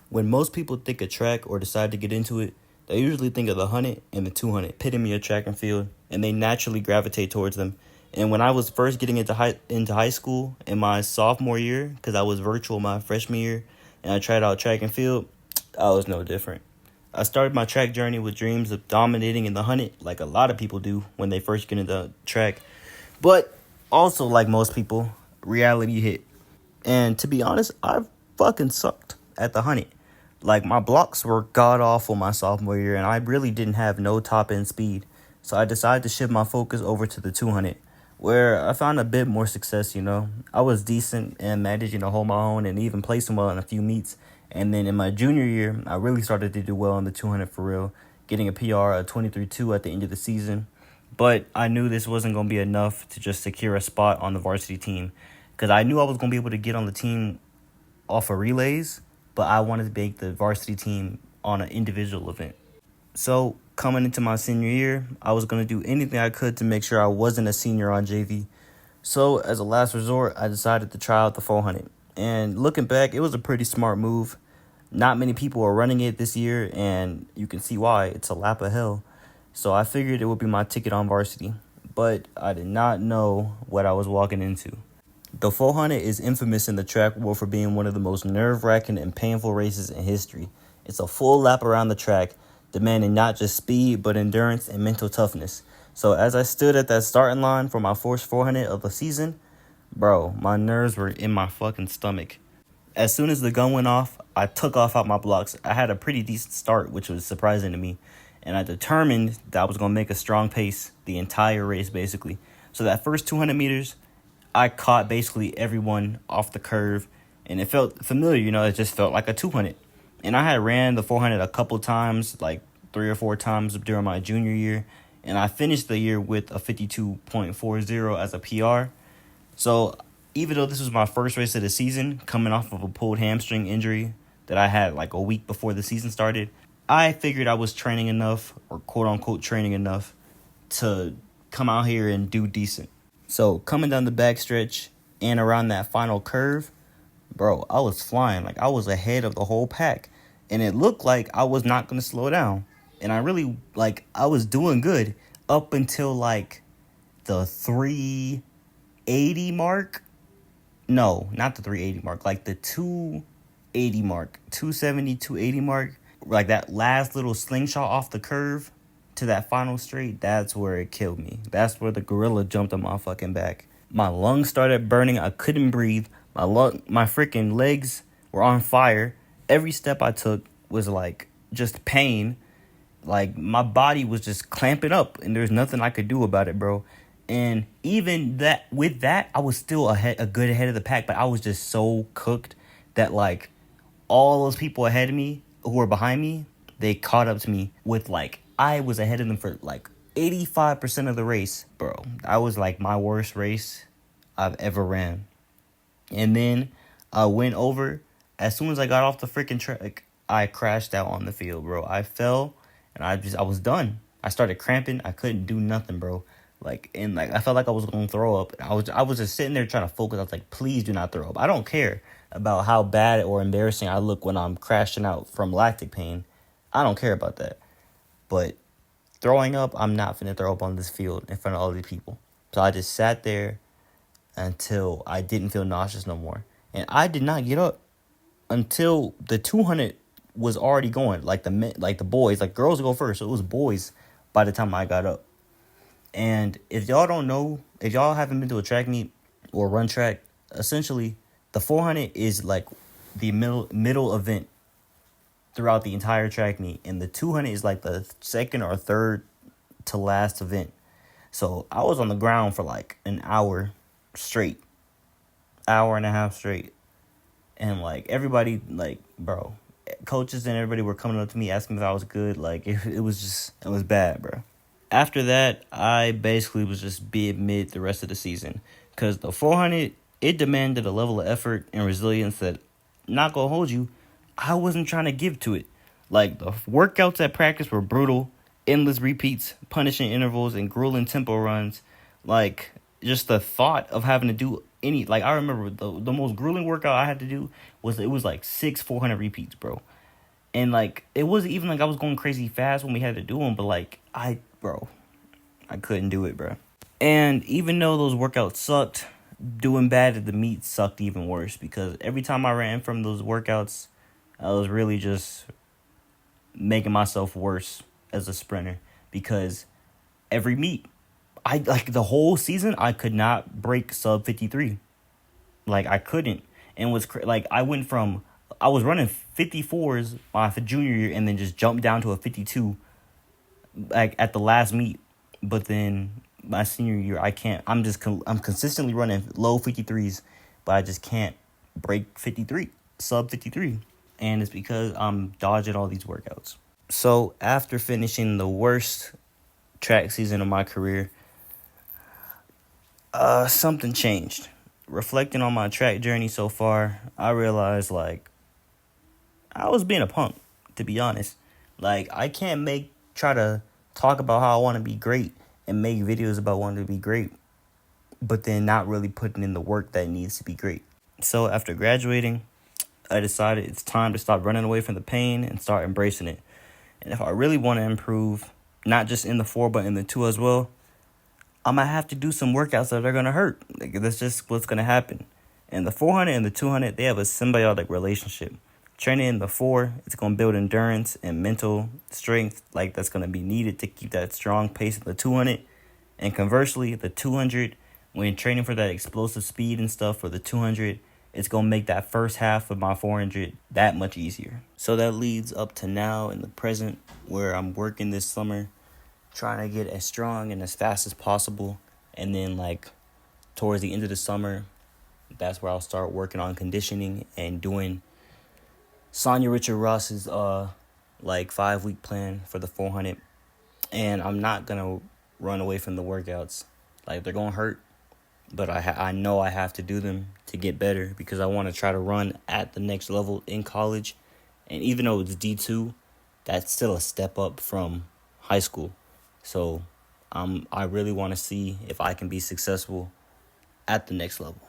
When most people think of track or decide to get into it, they usually think of the 100 and the 200, epitome of track and field, and they naturally gravitate towards them. And when I was first getting into high school in my sophomore year, because I was virtual my freshman year, and I tried out track and field, I was no different. I started my track journey with dreams of dominating in the 100, like a lot of people do when they first get into track. But also, like most people, reality hit. And to be honest, I fucking sucked at the 100. Like, my blocks were god awful my sophomore year, and I really didn't have no top end speed. So I decided to shift my focus over to the 200, where I found a bit more success. I was decent and managing to hold my own and even placing well in a few meets. And then in my junior year, I really started to do well on the 200 for real, getting a PR of 23.2 at the end of the season. But I knew this wasn't going to be enough to just secure a spot on the varsity team, because I knew I was going to be able to get on the team off of relays, but I wanted to make the varsity team on an individual event. So coming into my senior year, I was going to do anything I could to make sure I wasn't a senior on JV. So as a last resort, I decided to try out the 400. And looking back, it was a pretty smart move. Not many people are running it this year, and you can see why. It's a lap of hell. So I figured it would be my ticket on varsity, but I did not know what I was walking into. The 400 is infamous in the track world for being one of the most nerve-wracking and painful races in history. It's a full lap around the track, demanding not just speed, but endurance and mental toughness. So as I stood at that starting line for my first 400 of the season, bro, my nerves were in my fucking stomach. As soon as the gun went off, I took off out my blocks. I had a pretty decent start, which was surprising to me. And I determined that I was going to make a strong pace the entire race, basically. So that first 200 meters, I caught basically everyone off the curve. And it felt familiar, it just felt like a 200. And I had ran the 400 a couple times, like 3 or 4 times during my junior year. And I finished the year with a 52.40 as a PR. So even though this was my first race of the season, coming off of a pulled hamstring injury that I had like a week before the season started, I figured I was training enough, or quote-unquote training enough, to come out here and do decent. So coming down the backstretch and around that final curve, bro, I was flying. Like, I was ahead of the whole pack. And it looked like I was not going to slow down. And I was doing good up until, like, the 380 mark. No, not the 380 mark. Like, the 280 mark. 270, 280 mark. Like, that last little slingshot off the curve to that final straight, that's where it killed me. That's where the gorilla jumped on my fucking back. My lungs started burning. I couldn't breathe. My freaking legs were on fire. Every step I took was like just pain. Like, my body was just clamping up, and there's nothing I could do about it, bro. And even with that, I was still a good ahead of the pack, but I was just so cooked that, like, all those people ahead of me who were behind me, they caught up to me with, like, I was ahead of them for like 85% of the race, bro. That was like my worst race I've ever ran. And then I went over. As soon as I got off the freaking track, I crashed out on the field, bro. I fell, and I was done. I started cramping. I couldn't do nothing, bro. I felt like I was gonna throw up. I was just sitting there trying to focus. I was like, please do not throw up. I don't care about how bad or embarrassing I look when I'm crashing out from lactic pain. I don't care about that. But throwing up, I'm not finna throw up on this field in front of all these people. So I just sat there until I didn't feel nauseous no more. And I did not get up until the 200 was already going. Like the boys, like girls go first. So it was boys by the time I got up. And if y'all don't know, if y'all haven't been to a track meet or run track, essentially the 400 is like the middle event throughout the entire track meet, and the 200 is like the second or third to last event. So I was on the ground for like an hour straight, hour and a half straight, and like everybody, like, bro, coaches and everybody were coming up to me asking if I was good. Like, it was bad, bro. After that, I basically was just mid the rest of the season, because the 400, it demanded a level of effort and resilience that, not gonna hold you, I wasn't trying to give to it. Like, the workouts at practice were brutal, endless repeats, punishing intervals, and grueling tempo runs. Like, just the thought of having to do I remember the most grueling workout I had to do was like 6 400 repeats, bro. And like it wasn't even like I was going crazy fast when we had to do them, but like I couldn't do it, bro. And even though those workouts sucked, doing bad at the meet sucked even worse, because every time I ran from those workouts, I was really just making myself worse as a sprinter, because every meet, I like the whole season I could not break sub 53. Like I couldn't. And like I was running 54s my junior year and then just jumped down to a 52 like at the last meet. But then my senior year I can't. I'm consistently running low 53s, but I just can't break 53, sub 53. And it's because I'm dodging all these workouts. So after finishing the worst track season of my career, something changed. Reflecting on my track journey so far, I realized like I was being a punk, to be honest. Like I can't try to talk about how I want to be great and make videos about wanting to be great, but then not really putting in the work that needs to be great. So after graduating, I decided it's time to stop running away from the pain and start embracing it. And if I really want to improve, not just in the 4 but in the 2 as well, I might have to do some workouts that are going to hurt. Like, that's just what's going to happen. And the 400 and the 200, they have a symbiotic relationship. Training in the 4, it's going to build endurance and mental strength, like that's going to be needed to keep that strong pace in the 200. And conversely, the 200, when training for that explosive speed and stuff for the 200, it's going to make that first half of my 400 that much easier. So that leads up to now in the present, where I'm working this summer, trying to get as strong and as fast as possible. And then like towards the end of the summer, that's where I'll start working on conditioning and doing Sonia Richard Ross's like 5-week plan for the 400. And I'm not gonna run away from the workouts. Like they're gonna hurt, but I know I have to do them to get better, because I want to try to run at the next level in college. And even though it's D2, that's still a step up from high school. So I really want to see if I can be successful at the next level.